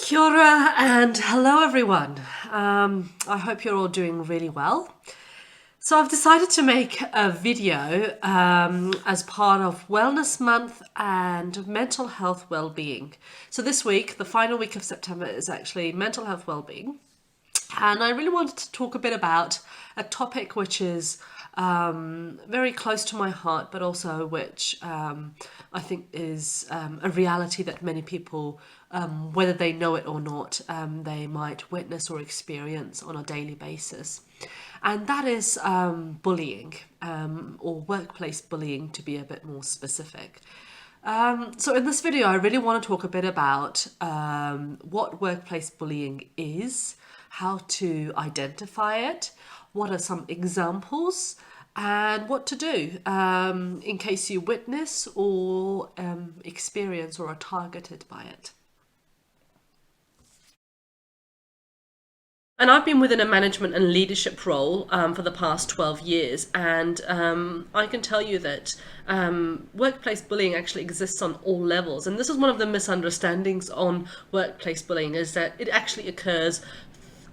Kia ora and hello everyone. I hope you're all doing really well. So I've decided to make a video as part of Wellness Month and Mental Health Wellbeing. So this week, the final week of September, is actually mental health wellbeing. And I really wanted to talk a bit about a topic which is very close to my heart, but also which I think is a reality that many people, whether they know it or not, they might witness or experience on a daily basis. And that is bullying, or workplace bullying, to be a bit more specific. So in this video, I really want to talk a bit about what workplace bullying is, how to identify it, what are some examples, and what to do in case you witness or experience or are targeted by it. And I've been within a management and leadership role for the past 12 years, and I can tell you that workplace bullying actually exists on all levels. And this is one of the misunderstandings on workplace bullying, is that it actually occurs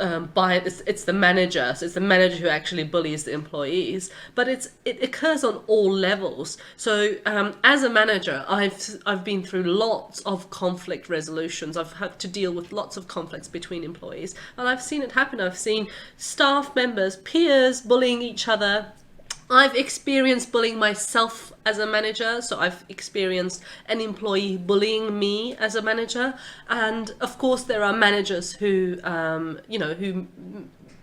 it's the manager, so it's the manager who actually bullies the employees, but it occurs on all levels. So as a manager, I've been through lots of conflict resolutions. I've had to deal with lots of conflicts between employees, and I've seen it happen. I've seen staff members, peers bullying each other. I've experienced bullying myself as a manager, so I've experienced an employee bullying me as a manager, and of course there are managers who, who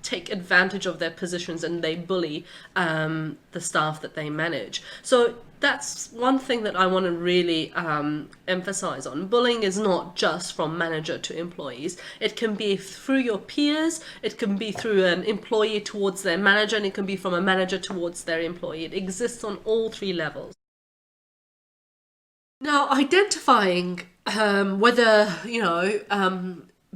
take advantage of their positions and they bully the staff that they manage. So that's one thing that I want to really emphasize on. Bullying is not just from manager to employees. It can be through your peers, it can be through an employee towards their manager, and it can be from a manager towards their employee. It exists on all three levels. Now, identifying whether,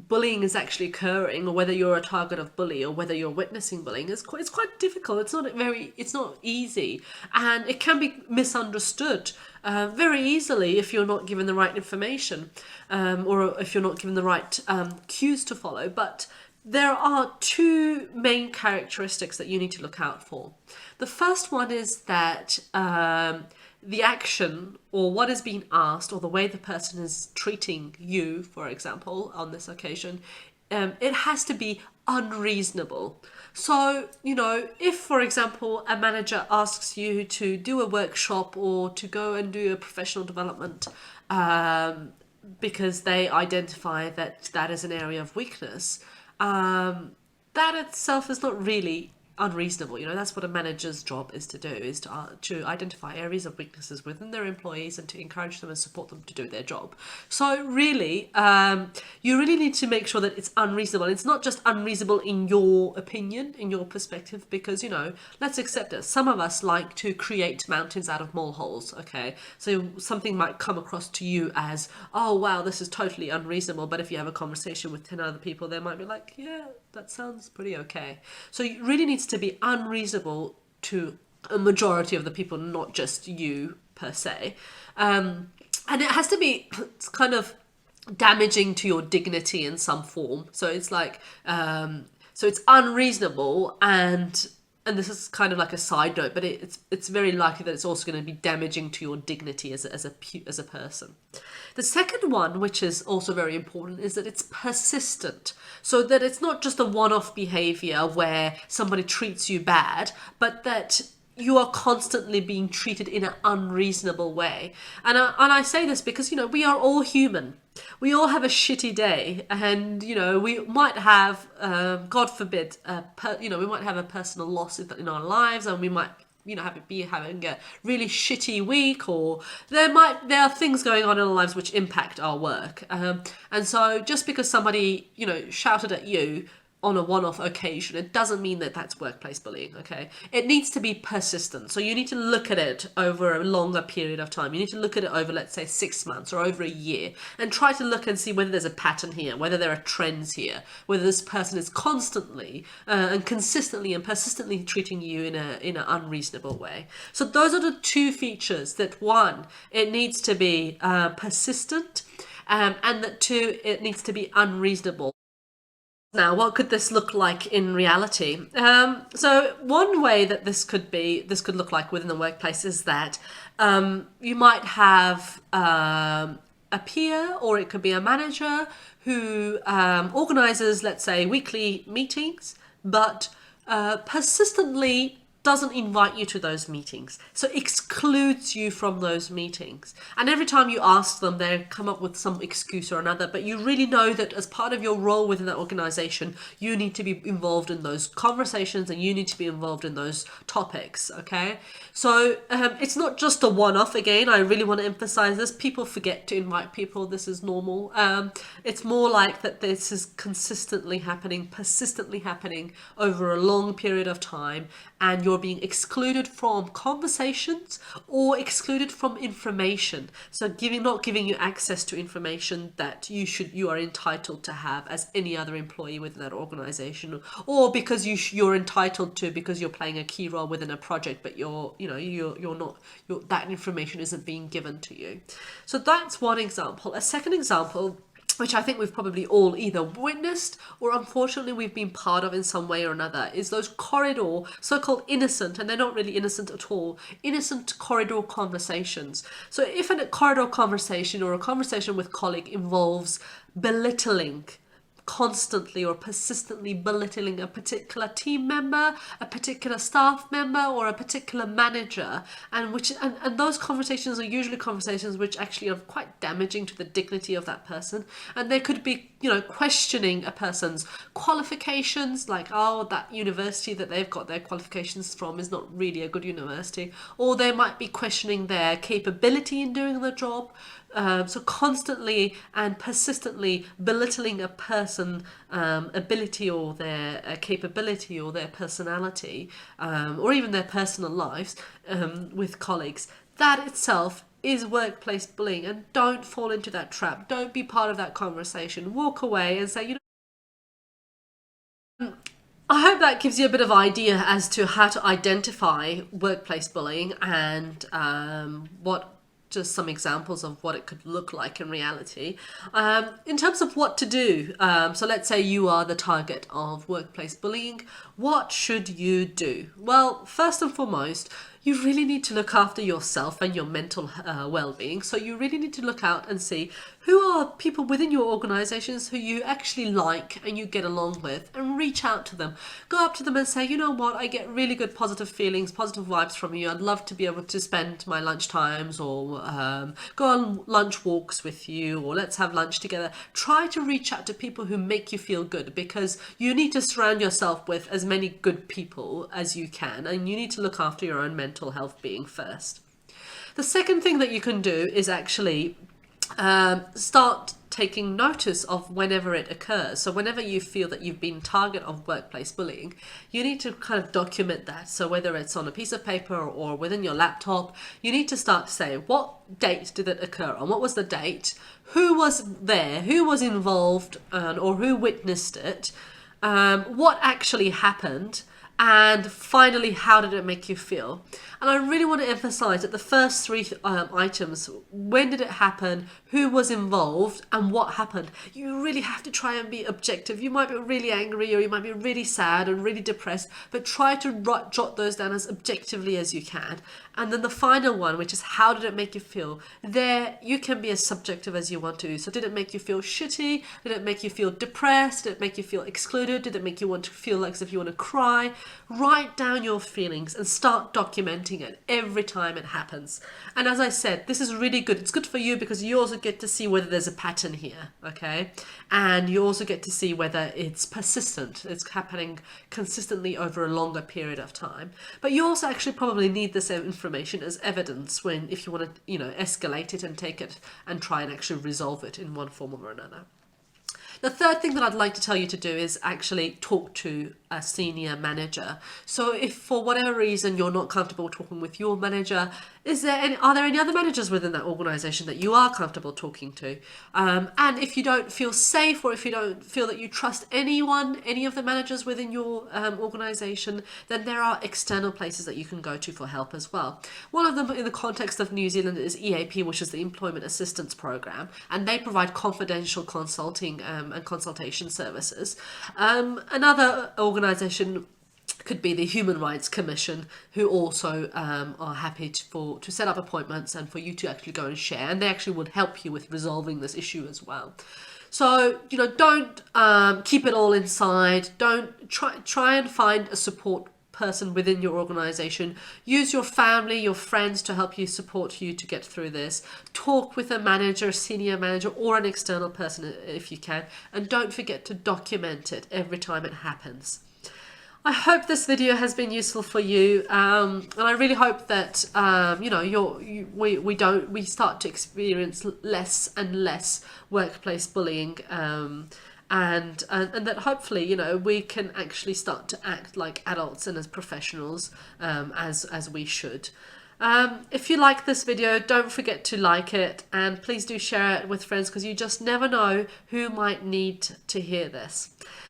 bullying is actually occurring, or whether you're a target of bully, or whether you're witnessing bullying, it's quite difficult. It's not easy, and it can be misunderstood very easily if you're not given the right information, or if you're not given the right cues to follow. But there are two main characteristics that you need to look out for. The first one is that the action, or what is being asked, or the way the person is treating you, for example, on this occasion, it has to be unreasonable. So, if, for example, a manager asks you to do a workshop or to go and do a professional development because they identify that that is an area of weakness, that itself is not really unreasonable. That's what a manager's job is to do, is to identify areas of weaknesses within their employees and to encourage them and support them to do their job. So really, you really need to make sure that it's unreasonable. It's not just unreasonable in your opinion, in your perspective, because, let's accept it. Some of us like to create mountains out of molehills, okay? So something might come across to you as, oh, wow, this is totally unreasonable. But if you have a conversation with 10 other people, they might be like, yeah, that sounds pretty okay. So it really needs to be unreasonable to a majority of the people, not just you per se. And it has to be kind of damaging to your dignity in some form. So it's like, so it's unreasonable, and this is kind of like a side note, but it's very likely that it's also going to be damaging to your dignity as a person. The second one, which is also very important, is that it's persistent. So that it's not just a one-off behavior where somebody treats you bad, but that you are constantly being treated in an unreasonable way. And I say this because, we are all human. We all have a shitty day, and, we might have, God forbid, we might have a personal loss in our lives, and we might be having a really shitty week, or there are things going on in our lives which impact our work. And so just because somebody, shouted at you on a one-off occasion, it doesn't mean that that's workplace bullying, okay? It needs to be persistent. So you need to look at it over a longer period of time. You need to look at it over, let's say, 6 months or over a year, and try to look and see whether there's a pattern here, whether there are trends here, whether this person is constantly and consistently and persistently treating you in an unreasonable way. So those are the two features. That one, it needs to be persistent, and that two, it needs to be unreasonable. Now, what could this look like in reality? So one way that this could look like within the workplace is that you might have a peer, or it could be a manager who organizes, let's say, weekly meetings, but persistently doesn't invite you to those meetings, so excludes you from those meetings. And every time you ask them, they come up with some excuse or another, but you really know that as part of your role within that organization, you need to be involved in those conversations and you need to be involved in those topics, okay? So it's not just a one-off. Again, I really want to emphasize this. People forget to invite people. This is normal. It's more like that this is consistently happening, persistently happening over a long period of time, and you're being excluded from conversations or excluded from information. So not giving you access to information that you are entitled to have as any other employee within that organization, or because you're entitled to, because you're playing a key role within a project, but you're not, that information isn't being given to you. So that's one example. A second example, which I think we've probably all either witnessed or unfortunately we've been part of in some way or another, is those corridor, so-called innocent, and they're not really innocent at all, innocent corridor conversations. So if a corridor conversation or a conversation with colleague involves belittling, constantly or persistently belittling a particular team member, a particular staff member, or a particular manager, and those conversations are usually conversations which actually are quite damaging to the dignity of that person. And they could be, questioning a person's qualifications, like, oh, that university that they've got their qualifications from is not really a good university, or they might be questioning their capability in doing the job. So constantly and persistently belittling a person ability, or their capability, or their personality, or even their personal lives with colleagues, that itself is workplace bullying. And don't fall into that trap. Don't be part of that conversation. Walk away and say, I hope that gives you a bit of idea as to how to identify workplace bullying, and what just some examples of what it could look like in reality. In terms of what to do, so let's say you are the target of workplace bullying, what should you do? Well, first and foremost, you really need to look after yourself and your mental well-being. So you really need to look out and see who are people within your organizations who you actually like and you get along with, and reach out to them. Go up to them and say, you know what, I get really good positive feelings, positive vibes from you. I'd love to be able to spend my lunch times, or go on lunch walks with you, or let's have lunch together. Try to reach out to people who make you feel good, because you need to surround yourself with as many good people as you can, and you need to look after your own mental health being first. The second thing that you can do is actually start taking notice of whenever it occurs. So whenever you feel that you've been target of workplace bullying, you need to kind of document that. So whether it's on a piece of paper or within your laptop, you need to start to say, what date did it occur on? What was the date? Who was there? Who was involved, or who witnessed it? What actually happened? And finally, how did it make you feel? And I really want to emphasize that the first three items, when did it happen, who was involved, and what happened, you really have to try and be objective. You might be really angry, or you might be really sad and really depressed, but try to jot those down as objectively as you can. And then the final one, which is how did it make you feel? There, you can be as subjective as you want to. So did it make you feel shitty? Did it make you feel depressed? Did it make you feel excluded? Did it make you want to feel like as if you want to cry? Write down your feelings and start documenting it every time it happens. And as I said, this is really good. It's good for you because you also get to see whether there's a pattern here, okay? And you also get to see whether it's persistent. It's happening consistently over a longer period of time. But you also actually probably need this information as evidence if you want to, escalate it and take it and try and actually resolve it in one form or another. The third thing that I'd like to tell you to do is actually talk to a senior manager. So if for whatever reason you're not comfortable talking with your manager, Are there any other managers within that organisation that you are comfortable talking to? And if you don't feel safe, or if you don't feel that you trust any of the managers within your organisation, then there are external places that you can go to for help as well. One of them in the context of New Zealand is EAP, which is the Employment Assistance Program, and they provide confidential consulting and consultation services. Another organisation could be the Human Rights Commission, who also are happy to set up appointments and for you to actually go and share, and they actually would help you with resolving this issue as well. So, don't keep it all inside. Don't try and find a support person within your organization. Use your family, your friends to help you, support you to get through this. Talk with a manager, senior manager, or an external person if you can, and don't forget to document it every time it happens. I hope this video has been useful for you, and I really hope that we start to experience less and less workplace bullying, and that hopefully we can actually start to act like adults and as professionals, as we should. If you like this video, don't forget to like it, and please do share it with friends, because you just never know who might need to hear this.